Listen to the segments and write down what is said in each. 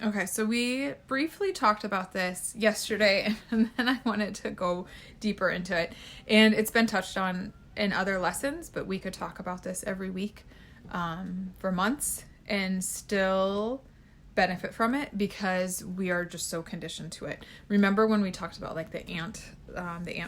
Okay, so we briefly talked about this yesterday, and then I wanted to go deeper into it. And it's been touched on in other lessons, but we could talk about this every week for months and still benefit from it because we are just so conditioned to it. Remember when we talked about like the ant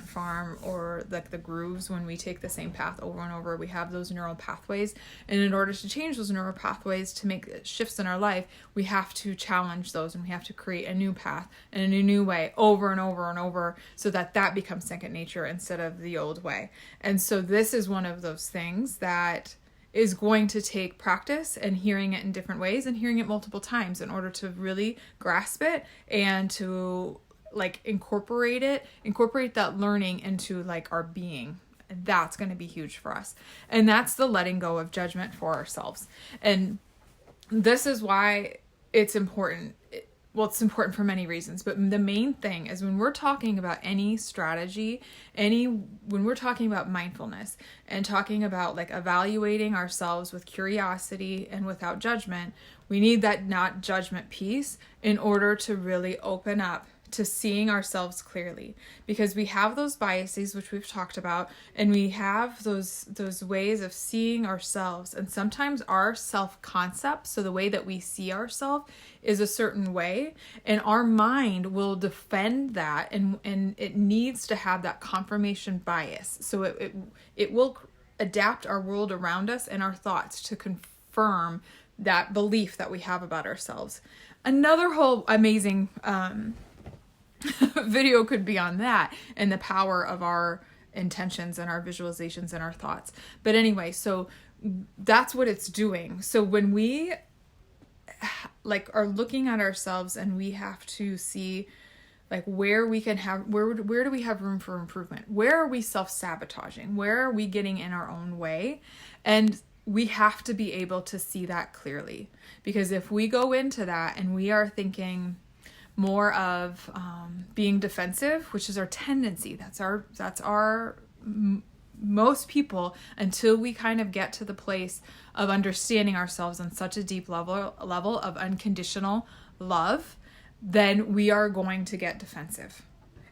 farm, or like the grooves, when we take the same path over and over, we have those neural pathways, and in order to change those neural pathways to make shifts in our life, we have to challenge those, and we have to create a new path and a new way over and over and over, so that becomes second nature instead of the old way. And so this is one of those things that is going to take practice and hearing it in different ways and hearing it multiple times in order to really grasp it and to like incorporate that learning into like our being. That's going to be huge for us. And that's the letting go of judgment for ourselves. And this is why it's important. Well, it's important for many reasons, but the main thing is when we're talking about any strategy, when we're talking about mindfulness and talking about like evaluating ourselves with curiosity and without judgment, we need that not judgment piece in order to really open up to seeing ourselves clearly, because we have those biases, which we've talked about, and we have those ways of seeing ourselves, and sometimes our self-concept, so the way that we see ourselves, is a certain way, and our mind will defend that, and it needs to have that confirmation bias, so it will adapt our world around us and our thoughts to confirm that belief that we have about ourselves. Another whole amazing video could be on that and the power of our intentions and our visualizations and our thoughts. But anyway, so that's what it's doing. So when we like are looking at ourselves, and we have to see like where do we have room for improvement? Where are we self-sabotaging? Where are we getting in our own way? And we have to be able to see that clearly, because if we go into that and we are thinking more of being defensive, which is our tendency. That's our most people, until we kind of get to the place of understanding ourselves on such a deep level of unconditional love, then we are going to get defensive.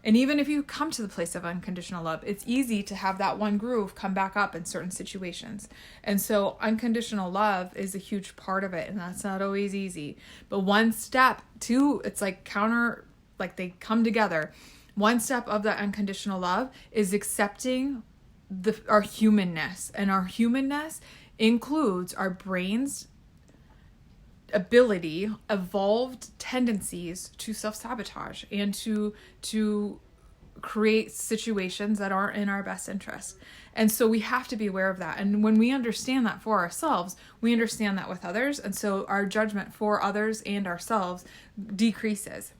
And even if you come to the place of unconditional love, it's easy to have that one groove come back up in certain situations. And so unconditional love is a huge part of it, and that's not always easy. But one step to, it's like like they come together. One step of that unconditional love is accepting our humanness. And our humanness includes our brain's ability, evolved tendencies to self-sabotage and to create situations that aren't in our best interest. And so we have to be aware of that. And when we understand that for ourselves, we understand that with others. And so our judgment for others and ourselves decreases.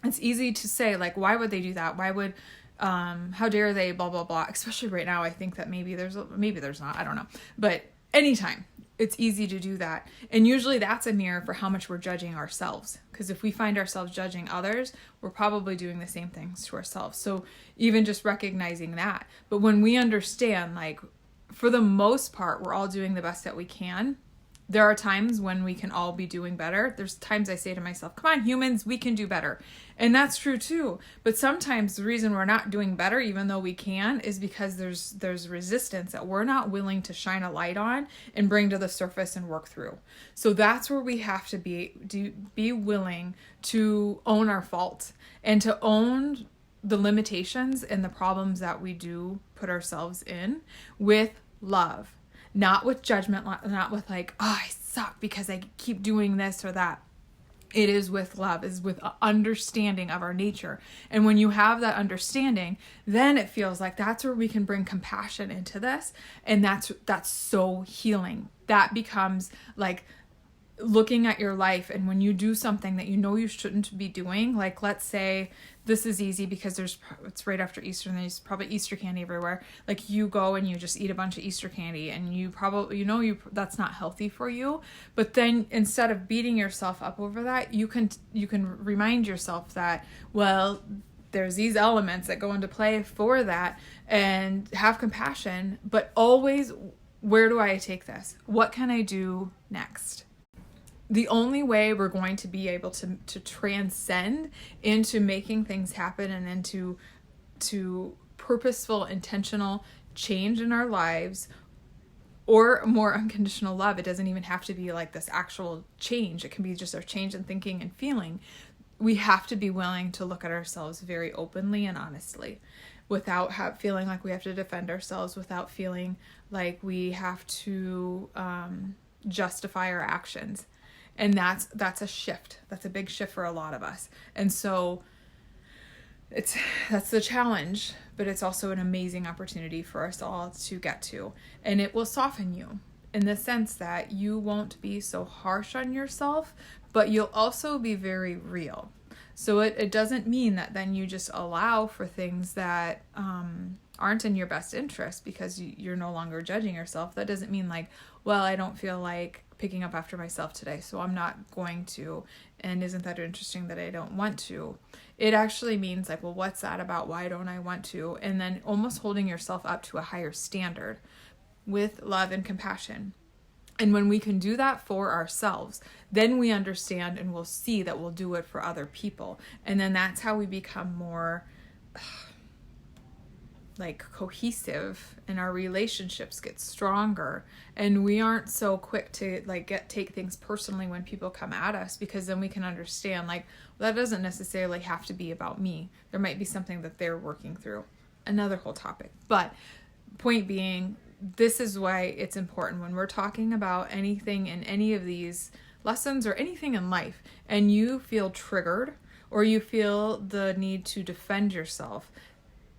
It's easy to say, like, why would they do that? Why would, how dare they, blah, blah, blah. Especially right now, I think that maybe there's not, I don't know. But anytime, it's easy to do that. And usually that's a mirror for how much we're judging ourselves. Because if we find ourselves judging others, we're probably doing the same things to ourselves. So even just recognizing that. But when we understand, like, for the most part, we're all doing the best that we can. There are times when we can all be doing better. There's times I say to myself, come on, humans, we can do better. And that's true too. But sometimes the reason we're not doing better, even though we can, is because there's resistance that we're not willing to shine a light on and bring to the surface and work through. So that's where we have to be willing to own our fault and to own the limitations and the problems that we do put ourselves in with love. Not with judgment, not with like, oh, I suck because I keep doing this or that. It is with love, is with understanding of our nature. And when you have that understanding, then it feels like that's where we can bring compassion into this. And that's so healing. That becomes like looking at your life, and when you do something that you know you shouldn't be doing, like let's say this is easy because it's right after Easter and there's probably Easter candy everywhere. Like you go and you just eat a bunch of Easter candy, and you probably that's not healthy for you. But then instead of beating yourself up over that, you can remind yourself that, well, there's these elements that go into play for that, and have compassion, but always, where do I take this? What can I do next? the only way we're going to be able to transcend into making things happen and into purposeful, intentional change in our lives, or more unconditional love. It doesn't even have to be like this actual change. It can be just a change in thinking and feeling. We have to be willing to look at ourselves very openly and honestly, without feeling like we have to defend ourselves, without feeling like we have to justify our actions. And that's a shift. That's a big shift for a lot of us. And so that's the challenge, but it's also an amazing opportunity for us all to get to. And it will soften you in the sense that you won't be so harsh on yourself, but you'll also be very real. So it doesn't mean that then you just allow for things that aren't in your best interest because you're no longer judging yourself. That doesn't mean like, well, I don't feel like picking up after myself today, so I'm not going to, and isn't that interesting that I don't want to? It actually means like, well, what's that about? Why don't I want to? And then almost holding yourself up to a higher standard with love and compassion. And when we can do that for ourselves, then we understand and we'll see that we'll do it for other people. And then that's how we become more like cohesive, and our relationships get stronger, and we aren't so quick to like take things personally when people come at us, because then we can understand like, well, that doesn't necessarily have to be about me. There might be something that they're working through. Another whole topic. But point being, this is why it's important when we're talking about anything in any of these lessons or anything in life, and you feel triggered or you feel the need to defend yourself,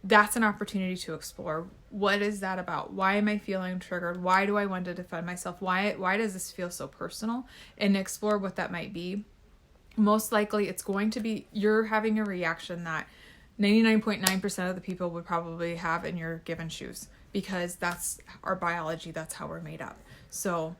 that's an opportunity to explore. What is that about? Why am I feeling triggered? Why do I want to defend myself? Why does this feel so personal? And explore what that might be. Most likely it's going to be you're having a reaction that 99.9% of the people would probably have in your given shoes, because that's our biology. That's how we're made up. So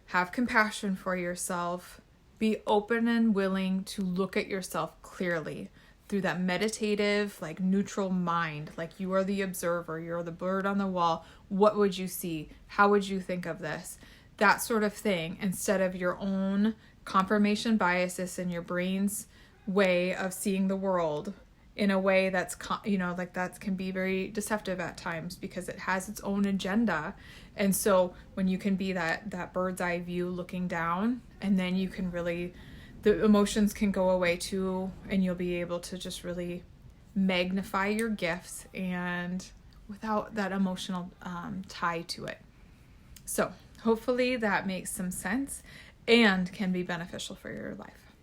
have compassion for yourself. Be open and willing to look at yourself clearly through that meditative, like neutral mind. Like you are the observer, you're the bird on the wall. What would you see? How would you think of this? That sort of thing, instead of your own confirmation biases and your brain's way of seeing the world in a way that's, like that can be very deceptive at times because it has its own agenda. And so when you can be that bird's eye view looking down, and then you can really, the emotions can go away too, and you'll be able to just really magnify your gifts and without that emotional tie to it. So hopefully that makes some sense and can be beneficial for your life.